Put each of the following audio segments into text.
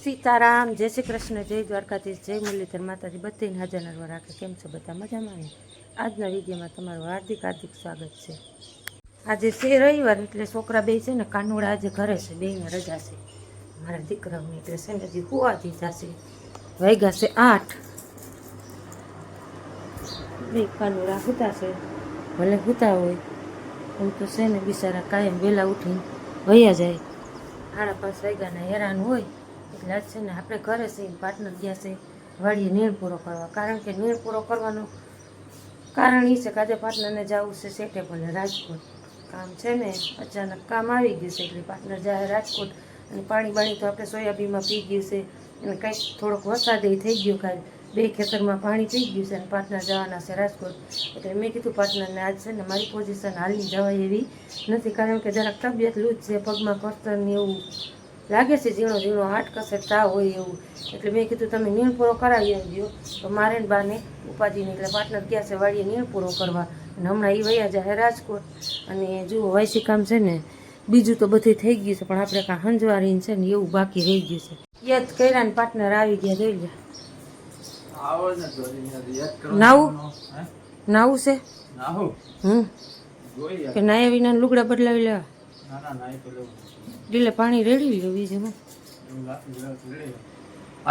સીતારામ, જય શ્રી કૃષ્ણ, જય દ્વારકાધીશ, જય મુરલીધર માતાજી, બધાને હાજર નરવા રાખે. કેમ છો બધા? મજામાં ને? આજના વિડીયોમાં તમારું હાર્દિક હાર્દિક સ્વાગત છે. આજે છે રવિવાર, એટલે છોકરા બે છે ને કાનુડા આજે ઘરે છે, બેને રજા છે મારા દીકરાઓની, એટલે છે ને હજી હુવા દીધા છે. વાગ્યા છે 8. બે કાનુડા હુતા છે, ભલે હુતા હોય હું તો છે ને બિચારા કાયમ વહેલા ઉઠીને વયા જાય. 5:30 વાગ્યાના હેરાન હોય. એટલે આજ છે ને આપણે ઘરે છે પાર્ટનર ગયા છે વાડીએ નીણ પૂરો કરવા. કારણ કે નીણ પૂરો કરવાનું કારણ એ છે કે આજે પાર્ટનરને જવું છે સેટેબલ રાજકોટ. કામ છે ને અચાનક કામ આવી ગયું છે, એટલે પાર્ટનર જાય રાજકોટ. અને પાણી બાણી તો આપણે સોયાબીનમાં પી ગયું છે, અને કંઈક થોડોક વરસાદ થઈ ગયો કાલે, 2 ખેતરમાં પાણી પી ગયું છે, અને પાર્ટનર જવાના છે રાજકોટ. એટલે મેં કીધું પાર્ટનરને આજ છે ને મારી પોઝિશન હાલી જવાય એવી નથી, કારણ કે જરાક તબિયત લૂજ છે, પગમાં કસ્તરને એવું લાગે છે, ઝીણો ઝીણો હાટ કસે તાવ હોય એવું. એટલે મેં કીધું તમે નીણ પૂરો કરાવી આવજો, તો મારે ને બાને ઉપાધિને. એટલે પાર્ટનર ગયા છે વાડીએ નીણ પૂરો કરવા, અને હમણાં એ વયા જાય રાજકોટ. અને જુઓ વાયસી કામ છે ને બીજું તો બધું થઈ ગયું છે, પણ આપણે કાં હંજવારીને છે ને એવું બાકી રહી ગયું છે. યાદ કર્યા ને પાર્ટનર આવી ગયા, જોઈ લે. નાવું છે કે નાયા વિના લુગડા બદલાવી લેવા? એટલે પાણી રેડી લ્યો બીજું.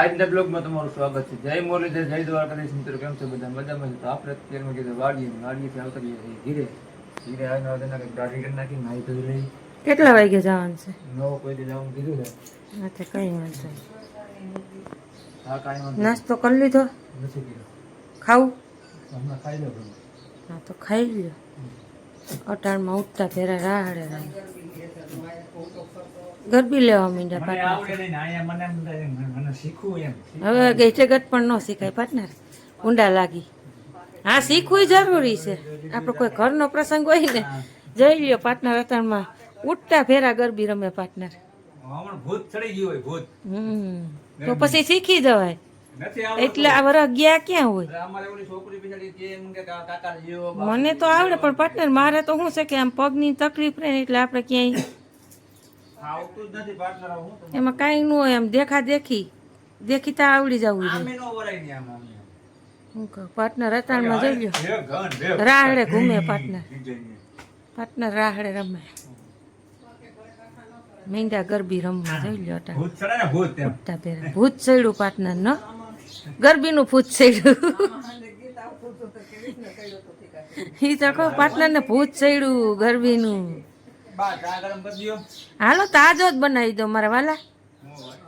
આજના બ્લોગમાં તમારું સ્વાગત છે. જય મુરલીધર, જય દ્વારકાધીશ. મિત્રો કેમ છે બધા? મજામાં છે? તો આપણે અત્યારમાં કીધું વાડીએથી આવતા રહીએ ધીરે ધીરે આવીને ગાડી કરી નાખી નાહી તો રહી. કેટલા વાગે જવાનું છે? 9 કોઈ જવાનું કીધું છે. હા તો કઈ વાંધો નહીં. હા કાંઈ વાંધો નાસ્તો કરી લીધો? નથી કીધું. ખાવું? હમણાં ખાઈ લો. હા તો ખાઈ લ્યો. અટાણમાં ઉઠતા ફેરા રાહડે રાહ ગરબી લેવા માંડ્યા પાર્ટનર. હવે ગેચે ગટ પણ ન શીખાય પાર્ટનર, ઊંડા લાગી. હા શીખવું જરૂરી છે. આપણો કોઈ ઘરનો પ્રસંગ હોય ને, જઈ લ્યો પાર્ટનર અટાણમાં ઉઠતા ફેરા ગરબી રમે પાર્ટનર. ભૂત ચડી ગયું હોય ભૂત. તો પછી શીખી જવાય. એટલે આ વરસ ગયા ક્યાં હોય? મને તો આવડે, પણ પાર્ટનર મારે તો શું છે કે આમ પગની તકલીફ રહે ને, એટલે આપણે ક્યાંય એમાં કાંઈ ન હોય, એમ દેખા દેખીતા આવડી જવું જોઈએ. પાર્ટનર અતારમાં જઈ લ્યો રાહડે ઘૂમે પાર્ટનર રાહડે રમે. મીંડા ગરબી રમવા જઈ લ્યો અટાણ ભૂત ચડ્યું પાર્ટનર ન ગરબીનું ભૂત ચડ્યું. ઈ તો કહો પાર્ટનર ને ભૂત ચડ્યું ગરબીનું. હાલો તાજો જ બનાવી દો મારા વાલા.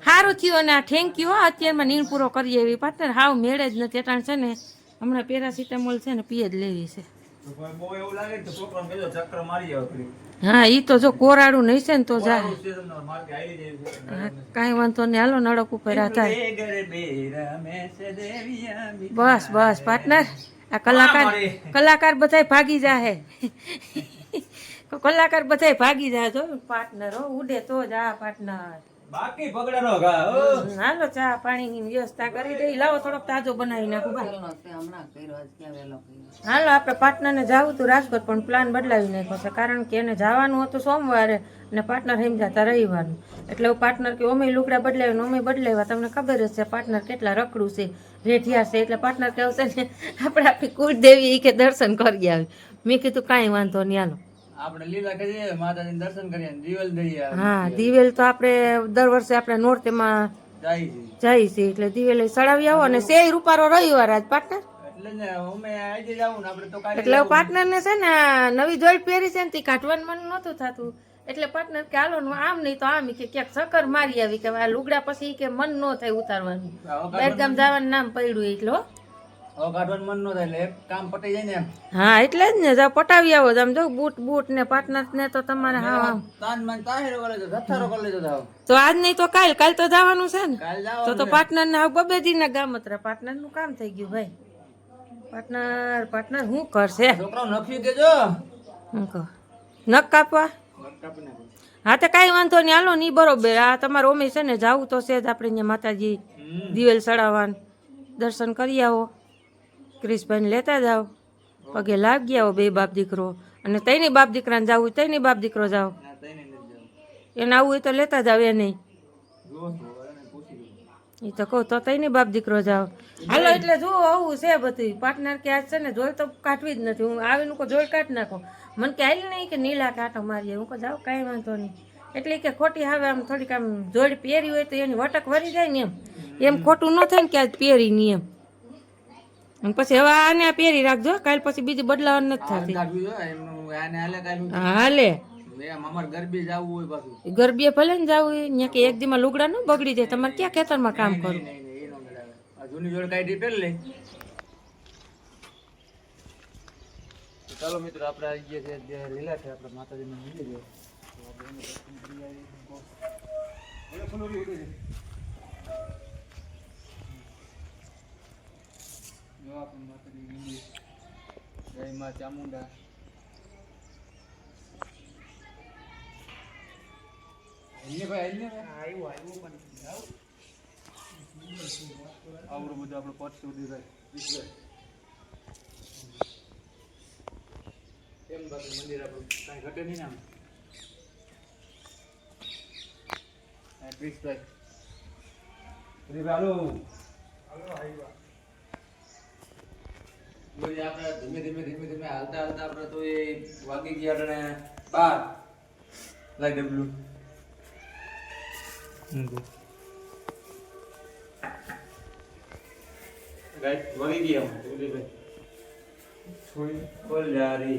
સારું થયું. ને આ થેન્ક યુ. અત્યારમાં નીણ પૂરો કરીએ એવી પાર્ટનર હાવ મેળે જ નથી. અટાણ છે ને હમણાં પેરાસિટામોલ છે ને પીએ જ લેવી છે. હા ઈ તો જો કોરાડું નહીં છે ને તો જા. કાંઈ વાંધો નહીં, હાલો નડક ઉપર થાય. બસ બસ પાર્ટનર, આ કલાકાર બધાય ભાગી જાહે. કલાકાર બધાય ભાગી જાય જો પાર્ટનર. ઉડે તો જ આ પાર્ટનર. બાકી પગડાનો ઘા. હાલો ચા પાણીની વ્યવસ્થા કરી દઈ. લાવો થોડોક તાજો બનાવી નાખું. હાલો આપણે પાર્ટનરને જવું હતું રાજકોટ, પણ પ્લાન બદલાવી નાખ્યો છે, કારણ કે એને જવાનું હતું સોમવારે અને પાર્ટનર સમજાતા રવિવારનું. એટલે પાર્ટનર કે ઓમે લુગડા બદલાવ્યું, ઓમે બદલાવ્યા. તમને ખબર જ છે પાર્ટનર કેટલા રખડું છે, રેઠિયા છે. એટલે પાર્ટનર કહે છે ને આપણે આપણી કુળદેવી કે દર્શન કરી આવી. મેં કીધું કાંઈ વાંધો નહીં, હાલો આપણે લીલા કરીએ, માતાજીને દર્શન કરીએ, દિવેલ દઈએ. હા દિવેલ તો આપણે દર વર્ષે આપણે નોરતેમાં જાય છે, એટલે દિવેલ ચડાવી આવો. અને સેય રૂપારો રવિવાર આજ પાર્ટનર, એટલે પાર્ટનર ને છે ને નવી જોઈન્ટ પહેરી છે ને તે કાઢવાનું મન નહોતું થતું. એટલે પાર્ટનર કે હાલો આમ નહીં તો આમ કે ક્યાંક ચક્કર મારી આવી કે આ લુગડા પછી કે મન ન થાય ઉતારવાનું, બહારગામ જવાનું નામ પડ્યું એટલે હા એટલે જ ને જાવ પટાવી આવો. તમે જો બૂટ ને પાર્ટનર ને તો તમારે હા તો આજ નહીં તો કાલ તો જવાનું છે ને. તો પાર્ટનર ને બબે દી ના ગામત્રા પાર્ટનર નું કામ થઈ ગયું ભાઈ. પાર્ટનર શું કરશે? નખ કાપવા? હા તો કાંઈ વાંધો નહીં, હાલો નહીં બરોબર. આ તમારે ઓમે છે ને જાવું તો છે જ આપણે અહીંયા માતાજી દિવેલ ચડાવવાનું. દર્શન કરી આવો, ક્રિશભાઈને લેતા જાઓ, પગે લાગી આવો બે બાપ દીકરો. અને તઈની બાપ દીકરાને જવું હોય તઈની બાપ દીકરો જાઓ. એને આવું હોય તો લેતા જાવ. એ નહીં એ તો કહું તો તઈ બાપ દીકરો જાઓ હાલો એટલે જુઓ આવું છે બધું પાર્ટનર કે આજ છે ને જોઈ તો કાઢવી જ નથી હું આવીને કોઈ જોઈ કાઢી નાખો મને કે હાલી નહીં કે નીલા કાંટો મારીએ હું કહું જાઉં કાંઈ વાંધો નહીં એટલે કે ખોટી હવે આમ થોડીક આમ જોડ પહેરી હોય તો એની વટક વરી જાય ને એમ ખોટું ન થાય ને કે આજ પહેરી નહીં એમ અને પછી હવે આને પહેરી રાખજો કાલ પછી બીજી બદલાવાનું નથી થતી હાલે ગરબીએ ભલે ને જવું હોય ત્યાં કે એક દીમાં લુગડા ન બગડી જાય તમારે ક્યાં ખેતરમાં કામ કરું ચાલો મિત્રો આપણે આવી ગયા છે જે લીલા છે આપણે માતાજીને મિલી જાય જય માં ચામુંડા આવડું બધું આપણે પહોંચ સુધી રહે કેમ બાકી મંદિર આપણું કાંઈ ઘટે નહીં ને આમ આપણે ધીમે ધીમે ધીમે ધીમે હાલતા હાલતા આપણે તો એ વાગી ગયા અને 12 લાઈ ડબલું ગાઈસ વાગી ગયા ભાઈ થોડી ખોલ જારી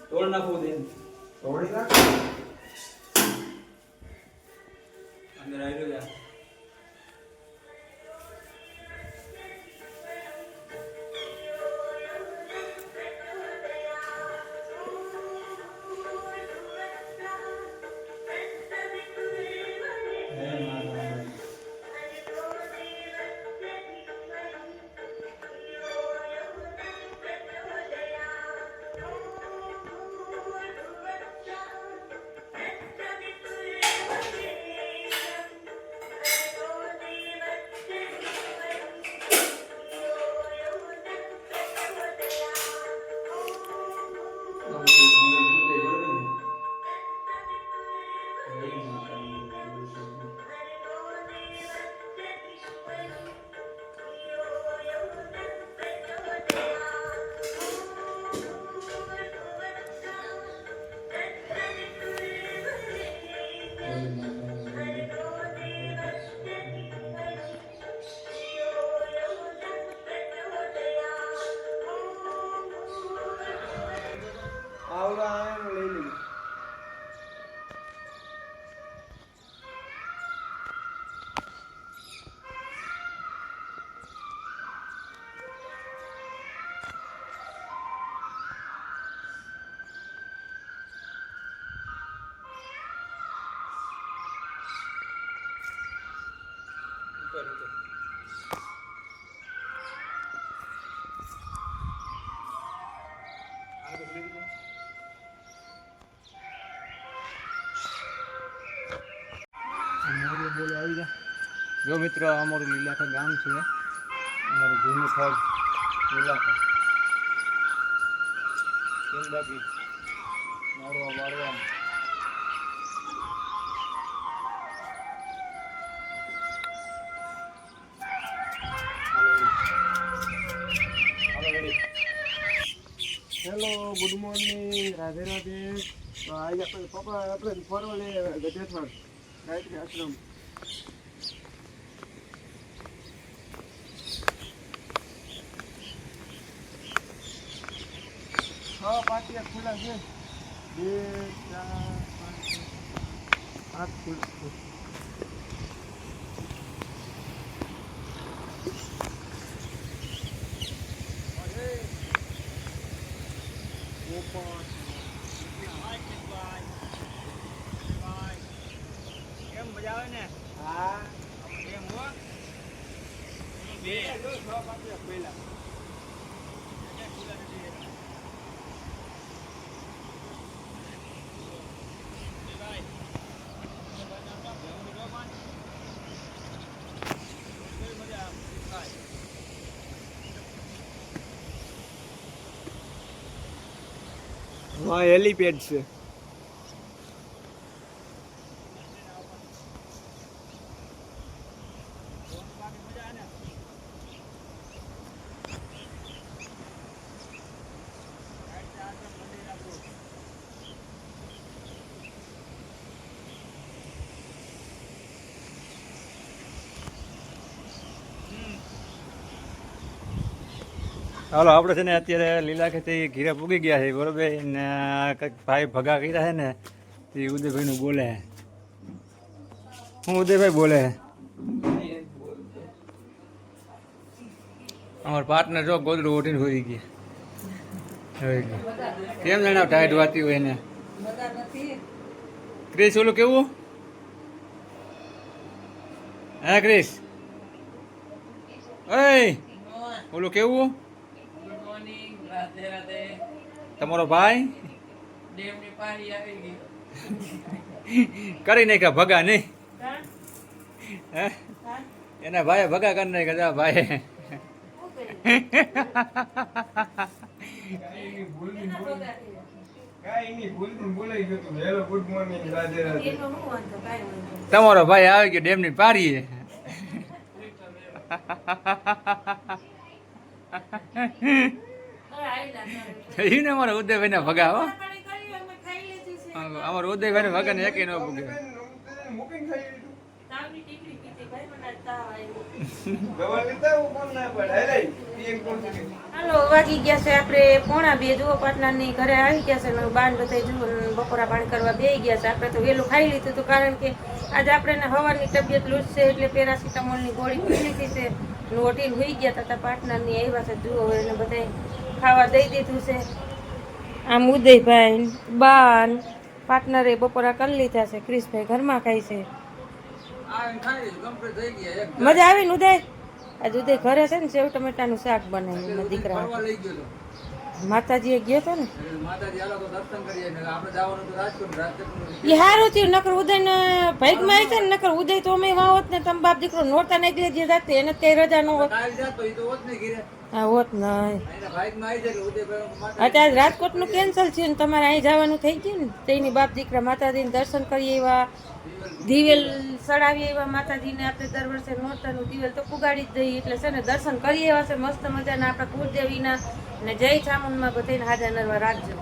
તોડ નાખો દે તોડી નાખ અંદર આવી ગયો જો મિત્રો અમારું લીલાખા ગામ છે અમારું જૂનું સ્થળ લીલાખા કેમ બાકી મારવા વાળવા hello good morning Radhe Radhe આજે આપણે પપ્પા આપણે ફરવા લે ગઢેશ્વર ગાયત્રી આશ્રમ પાટિયા ખુલ્લા છે 2 4 5 8 ખુલ્લા કેમ મજા આવે ને હા કેમ હો બે પહેલા હા હેલીપેડ છે ચાલો આપણે છે ને અત્યારે લીલા ખેતી ઘીરે પૂગી ગયા છે બરોબર ને કંઈક ભાઈ ભગા કર્યા છે ને એ ઉદયભાઈનું બોલે હું ઉદયભાઈ બોલે અમારા પાર્ટનર જો ગોદડું ઉઠીને હોઈ ગયા કેમ જણાવ ટાઈટ વાતી હોય એને ક્રિસ ઓલું કેવું હા ક્રિસ ઓય ઓલું કેવું તમારો ભાઈ કરી નાખ્યા ભગા નહીં હે એના ભાઈ ભગા કરી નાખ્યા ભાઈ તમારો ભાઈ આવી ગયો ડેમની પારીએ ને અમારા ઉદયભાઈ ને ભગા હો અમારા ઉદયભાઈ ને ભગા ને એક ન પૂગે હાલો વાગી ગયા છે આપણે 1:30 જુઓ પાટલાની ઘરે આવી ગયા છે બાન બધા જુઓ બપોરા પાણી કરવા બેસી ગયા છે આપણે તો વહેલું ખાઈ લીધું હતું કારણ કે આજે આપણે હવાની તબિયત લૂઝ છે એટલે પેરાસિટામોલની ગોળી પી લીધી છે હોટીલ હોઈ ગયા હતા પાટલાની આવ્યા છે જુઓ એને બધા ખાવા દઈ દીધું છે આમ ઉદયભાઈ બાન પાર્ટનરે બપોરા કરી લીધા છે ક્રિશભાઈ ઘરમાં ખાય છે મજા આવી ને ઉદય આજે ઉદય ઘરે છે ને સેવ ટમેટાનું શાક બનાવ્યું દીકરા માતાજીએ ગયો હતો ને એ સારું થયું નકર ઉદય ને ભાઈકમાં આવી છે ને નકર ઉદય તો અમે વાં હોત ને તમે બાપ દીકરો નોરતા નીકળી જે જાતે એને કઈ રજા ન હોત હા હોત નહીં અત્યારે રાજકોટનું કેન્સલ છે ને તમારે અહીં જવાનું થઈ ગયું ને તેની બાપ દીકરા માતાજીને દર્શન કરી એવા દિવેલ સડાવી એવા માતાજીને આપણે દર વર્ષે નોરતાનું દિવેલ તો પુગાડી જ દઈએ એટલે છે ને દર્શન કરી એવા છે મસ્ત મજાના આપણા કુળદેવીના ને જય ચામુંડમાં બધાને હાજર નરવા રાખજો.